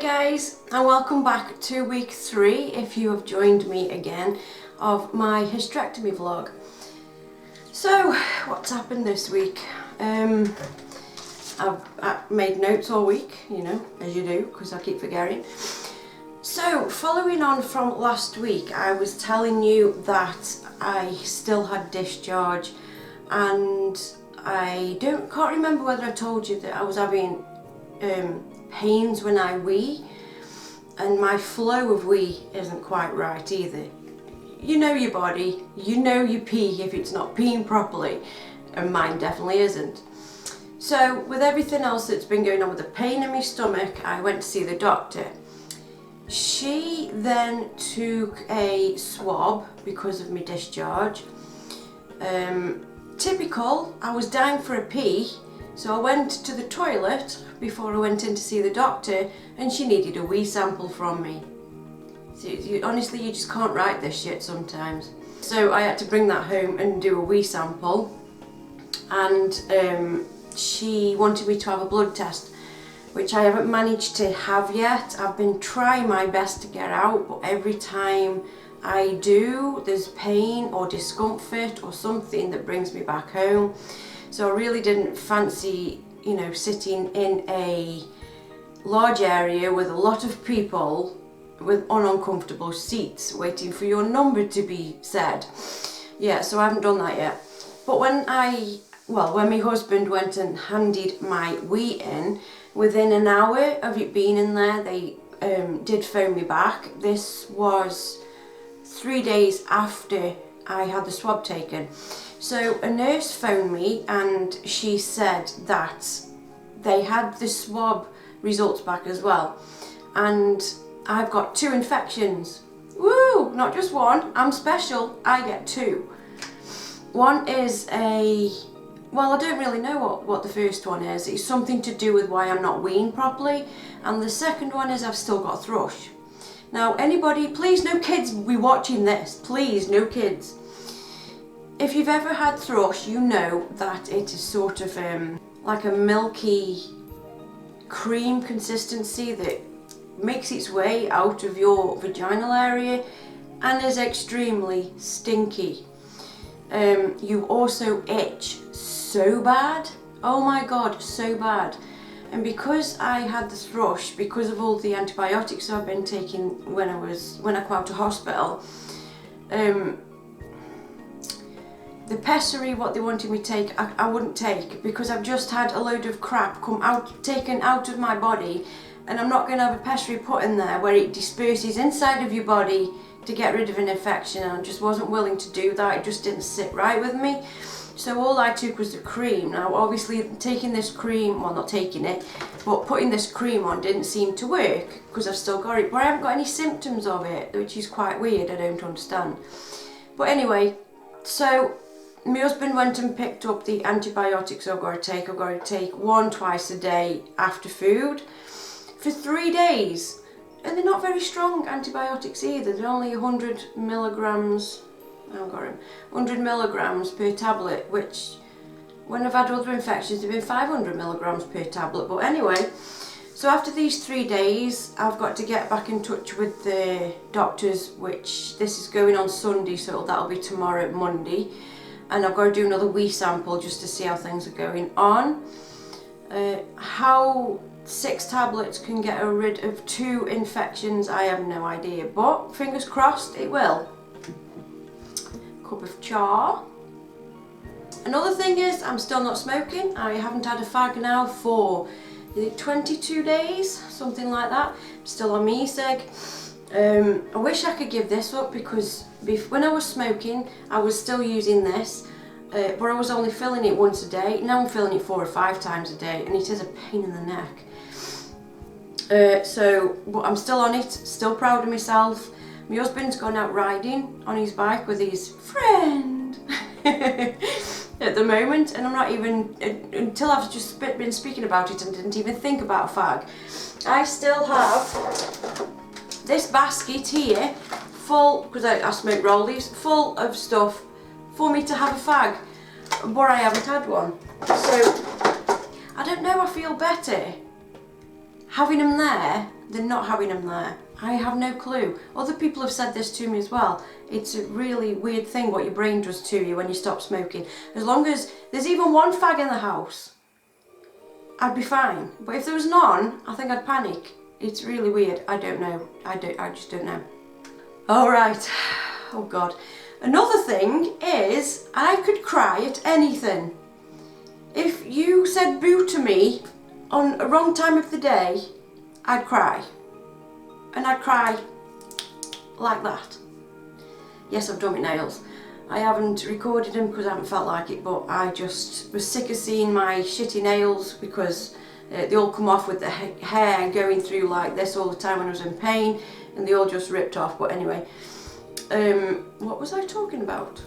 guys, and welcome back to week 3 if you have joined me again of my hysterectomy vlog. So what's happened this week? I've made notes all week, you know, as you do, because I keep forgetting. So following on from last week, I was telling you that I still had discharge, and I can't remember whether I told you that I was having pains when I wee, and my flow of wee isn't quite right either. You know your body, you know you pee if it's not peeing properly, and mine definitely isn't. So with everything else that's been going on with the pain in my stomach, I went to see the doctor. She then took a swab because of my discharge. Typical, I was dying for a pee, so I went to the toilet before I went in to see the doctor, and she needed a wee sample from me. So honestly, you just can't write this shit sometimes. So I had to bring that home and do a wee sample, and she wanted me to have a blood test, which I haven't managed to have yet. I've been trying my best to get out, but every time I do, there's pain or discomfort or something that brings me back home. So I really didn't fancy, you know, sitting in a large area with a lot of people with uncomfortable seats waiting for your number to be said. Yeah, so I haven't done that yet. But when my husband went and handed my wee in, within an hour of it being in there, they did phone me back. This was 3 days after I had the swab taken. So a nurse phoned me and she said that they had the swab results back as well, and I've got 2 infections. Woo! Not just one, I'm special, I get 2. One is I don't really know what the first one is. It's something to do with why I'm not weeing properly, and the second one is I've still got thrush. Now anybody, please no kids be watching this, please no kids. If you've ever had thrush, you know that it is sort of like a milky cream consistency that makes its way out of your vaginal area and is extremely stinky. You also itch so bad, oh my god, so bad. And because I had the thrush, because of all the antibiotics I've been taking when I come out of hospital, the pessary, what they wanted me to take, I wouldn't take, because I've just had a load of crap taken out of my body, and I'm not going to have a pessary put in there where it disperses inside of your body to get rid of an infection, and I just wasn't willing to do that. It just didn't sit right with me. So all I took was the cream. Now obviously taking this cream, well not taking it, but putting this cream on didn't seem to work because I've still got it, but I haven't got any symptoms of it, which is quite weird, I don't understand. But anyway, so my husband went and picked up the antibiotics I've got to take 1 twice a day after food for 3 days. And they're not very strong antibiotics either. They're only 100 milligrams, I haven't got them, 100 milligrams per tablet, which when I've had other infections they've been 500 milligrams per tablet. But anyway, so after these 3 days I've got to get back in touch with the doctors, which this is going on Sunday, so that'll be tomorrow, Monday. And I've got to do another wee sample just to see how things are going on. How 6 tablets can get rid of 2 infections, I have no idea, but fingers crossed it will. Cup of cha. Another thing is I'm still not smoking. I haven't had a fag now for 22 days, something like that. I'm still on my e-cig. I wish I could give this up, because when I was smoking I was still using this, but I was only filling it once a day. Now I'm filling it 4 or 5 times a day, and it is a pain in the neck. But I'm still on it, still proud of myself. My husband's gone out riding on his bike with his friend at the moment, and I'm not even, until I've just been speaking about it and didn't even think about a fag. I still have this basket here full, because I smoke rollies, full of stuff for me to have a fag, but I haven't had one. So I don't know, I feel better having them there than not having them there. I have no clue. Other people have said this to me as well. It's a really weird thing what your brain does to you when you stop smoking. As long as there's even one fag in the house, I'd be fine. But if there was none, I think I'd panic. It's really weird. I don't know. I just don't know. All right. Oh God. Another thing is I could cry at anything. If you said boo to me on a wrong time of the day, I'd cry. And I'd cry like that. Yes, I've done my nails. I haven't recorded them because I haven't felt like it, but I just was sick of seeing my shitty nails because they all come off with the hair going through like this all the time when I was in pain, and they all just ripped off. But anyway, what was I talking about?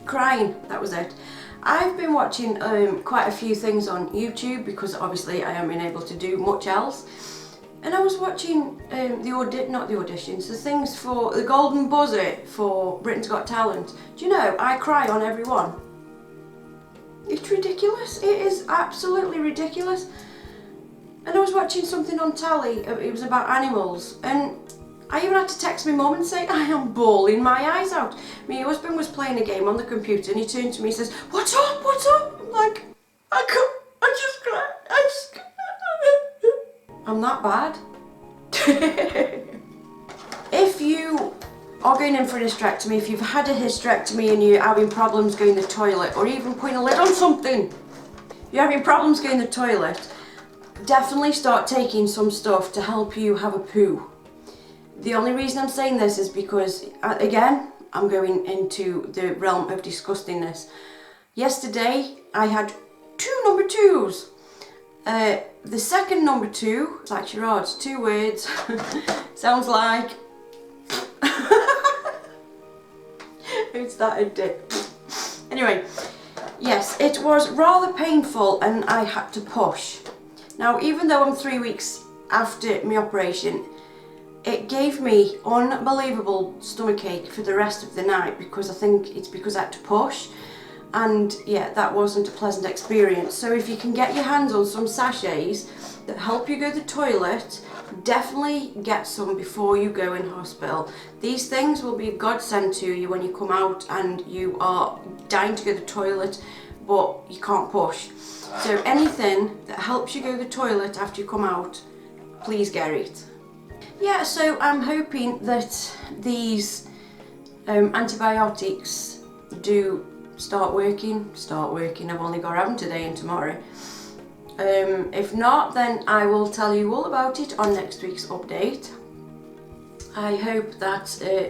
Crying, that was it. I've been watching quite a few things on YouTube because obviously I haven't been able to do much else. And I was watching the things for the Golden Buzzer for Britain's Got Talent. Do you know, I cry on every one. It's ridiculous. It is absolutely ridiculous. And I was watching something on telly, it was about animals, and I even had to text my mum and say, I am bawling my eyes out. My husband was playing a game on the computer and he turned to me and says, what's up, what's up? I'm like, I just cry. I'm that bad. If you are going in for a hysterectomy, if you've had a hysterectomy and you're having problems going to the toilet, or even putting a lid on something, you're having problems going to the toilet, definitely start taking some stuff to help you have a poo. The only reason I'm saying this is because, again, I'm going into the realm of disgustingness. Yesterday, I had 2 number 2s. The second number 2, it's like charades, 2 words, sounds like, it's that a dip. Anyway, yes, it was rather painful and I had to push. Now, even though I'm 3 weeks after my operation, it gave me unbelievable stomachache for the rest of the night because I think it's because I had to push. And yeah, that wasn't a pleasant experience. So if you can get your hands on some sachets that help you go to the toilet, definitely get some before you go in hospital. These things will be a godsend to you when you come out and you are dying to go to the toilet, but you can't push. So anything that helps you go to the toilet after you come out, please get it. Yeah, so I'm hoping that these antibiotics do start working. I've only got to have them today and tomorrow. If not, then I will tell you all about it on next week's update. I hope that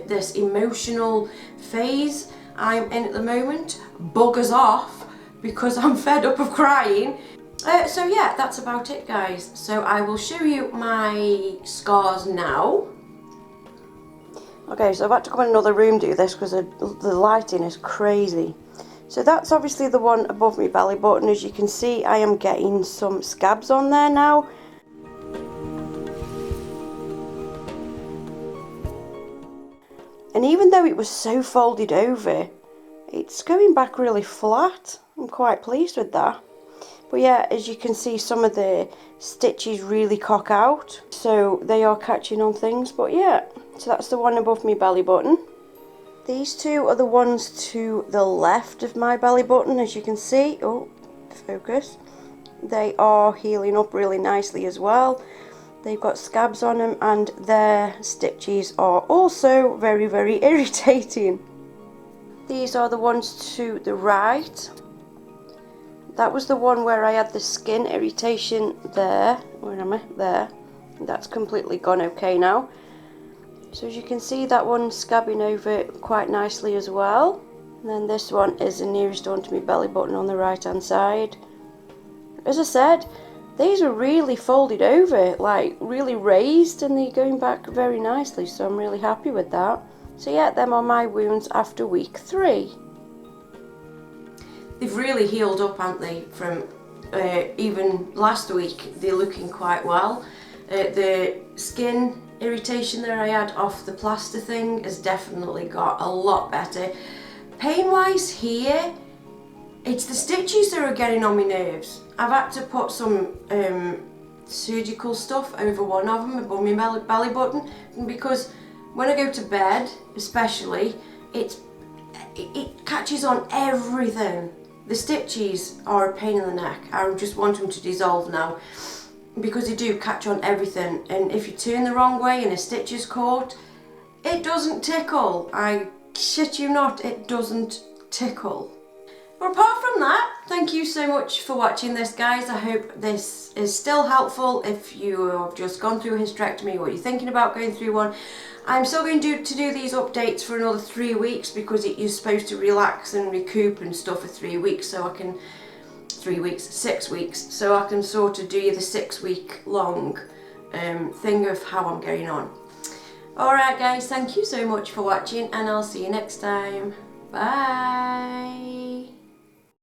this emotional phase I'm in at the moment buggers off because I'm fed up of crying. So yeah, that's about it, guys. So I will show you my scars now. Okay, so I've had to come in another room to do this because the lighting is crazy. So that's obviously the one above my belly button. As you can see, I am getting some scabs on there now. And even though it was so folded over, it's going back really flat. I'm quite pleased with that. But yeah, as you can see, some of the stitches really cock out, so they are catching on things. But yeah, so that's the one above my belly button. These 2 are the ones to the left of my belly button, as you can see. Oh, focus. They are healing up really nicely as well. They've got scabs on them and their stitches are also very, very irritating. These are the ones to the right. That was the one where I had the skin irritation there. Where am I? There. That's completely gone okay now. So as you can see, that one's scabbing over quite nicely as well. And then this one is the nearest one to my belly button on the right hand side. As I said, these are really folded over, like really raised, and they're going back very nicely, so I'm really happy with that. So yeah, them are my wounds after week 3. They've really healed up, haven't they, from even last week. They're looking quite well. The skin irritation that I had off the plaster thing has definitely got a lot better. Pain wise here, it's the stitches that are getting on my nerves. I've had to put some surgical stuff over one of them above my belly button, because when I go to bed especially, it catches on everything. The stitches are a pain in the neck. I just want them to dissolve now, because they do catch on everything, and if you turn the wrong way and a stitch is caught, it doesn't tickle. I shit you not, it doesn't tickle. But apart from that, thank you so much for watching this, guys. I hope this is still helpful if you have just gone through a hysterectomy or you're thinking about going through one. I'm still going to do these updates for another 3 weeks, because you're supposed to relax and recoup and stuff for 3 weeks, so I can 6 weeks, so I can sort of do the 6 week long thing of how I'm going on. Alright guys, thank you so much for watching, and I'll see you next time. Bye!